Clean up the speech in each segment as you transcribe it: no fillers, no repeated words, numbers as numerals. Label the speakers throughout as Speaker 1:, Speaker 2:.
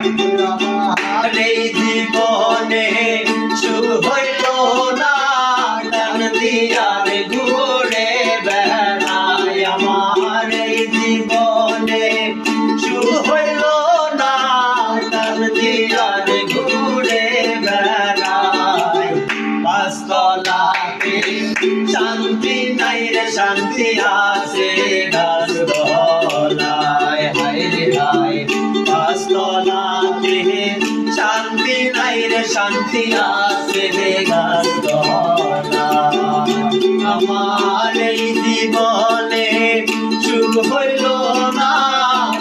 Speaker 1: আমার এই জীবনে সুখ হইল না, টান দিয়ার ঘুরে বেড়াই। আমার এই জীবনে সুখ হইল না, টান দিয়ার ঘুরে বেড়াই। পাঁচতলাতে শান্তি নাই রে, শান্তি আছে গাছতলায়। হায় রে হায়, পাঁচতলাতে শান্তি নাই রে, শান্তি আছে গাছতলায়। আমার এই জীবনে সুখ হইল না,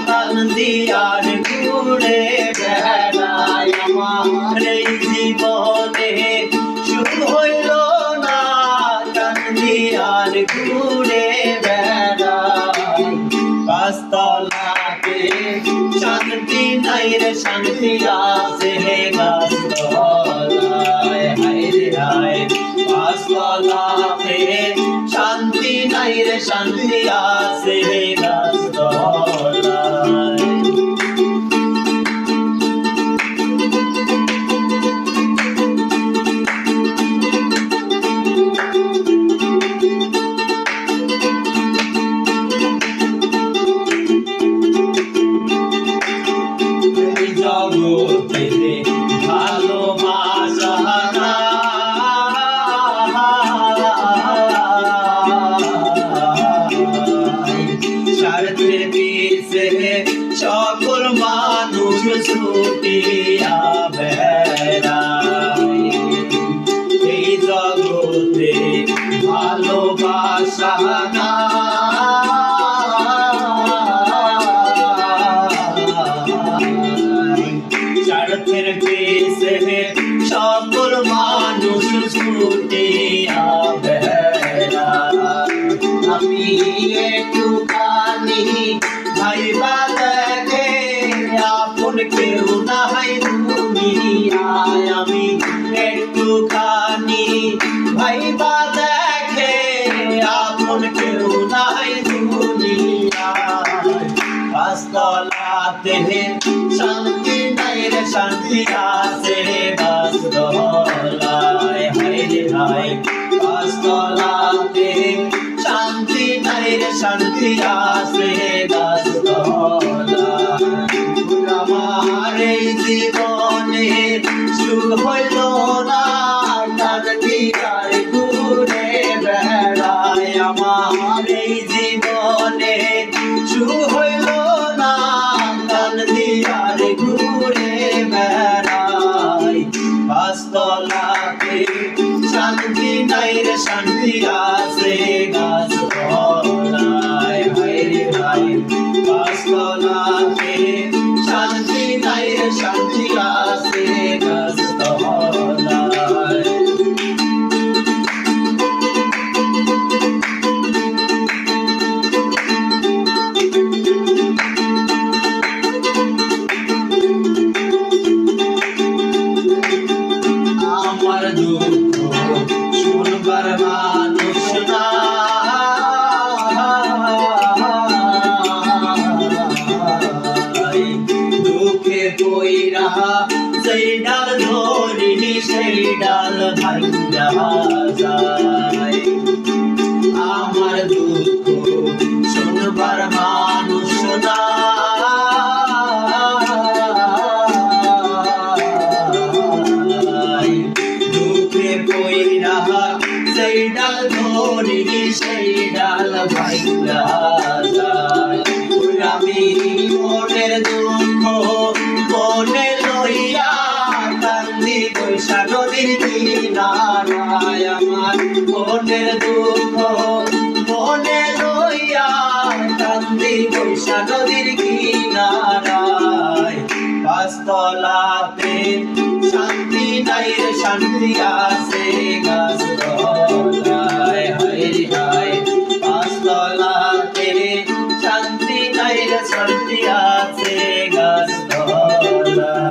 Speaker 1: টান দিয়ার ঘুরে বেড়াই। আমার এই জীবনে সুখ হইল না, টান দিয়ার ঘুরে বেড়াই। পাঁচতলাতে শান্তি নাই রে, শান্তি আছে গাছতলায়। হায় রে হায়, পাঁচতলাতে শান্তি নাই রে, শান্তি আছে গাছতলায়। জগতে ভালোবাসা স্বার্থের পিছে সকল মানুষ ছুটিয়া বেড়ায়। এই জগতে ভালোবাসা না, স্বার্থের পিছে সকল মানুষ ছুটিয়া বেড়ায়। আমি একটুখানি ভাইবা দেখে আপন কেউ নাই দুনিয়ায়। আমি একটুখানি ভাইবা দেখে আপন কেউ নাই দুনিয়ায়। পাঁচতলাতে শান্তি নাই রে, শান্তি আছে গাছতলায়। হায় রে হায়, পাঁচতলাতে শান্তি নাই রে, শান্তি আছে গাছতলায়। আমার এই জীবনে সুখ হইল না, টান দিয়ার ঘুরে বেড়াই। আমার এই জীবনে সুখ হইল না, টান দিয়ার ঘুরে বেড়াই। পাঁচতলাতে শান্তি নাই রে, শান্তি আছে গাছতলায়। হায় রে হায়, পাঁচতলাতে শান্তি নাই রে, শান্তি আছে গাছতলায়। আমার দুঃখ শুনবার মানুষ না, দুঃখে পইরা সেই ডাল ধরি সেই ডাল ভাঙ্গা যায়। আমার দুঃখ শুনবার মানুষ না, দুঃখে পইরা সেই ডাল ধরি সেই ডাল ভাঙ্গা যায়। আমি মনের দুঃখ মনে লইয়া কান্দি বৈশা নদীর কিনারায়। আমার মনের দুঃখ মনে লইয়া কান্দি বৈশা নদীর কিনারায়। পাঁচতলাতে শান্তি নাই রে, শান্তি আছে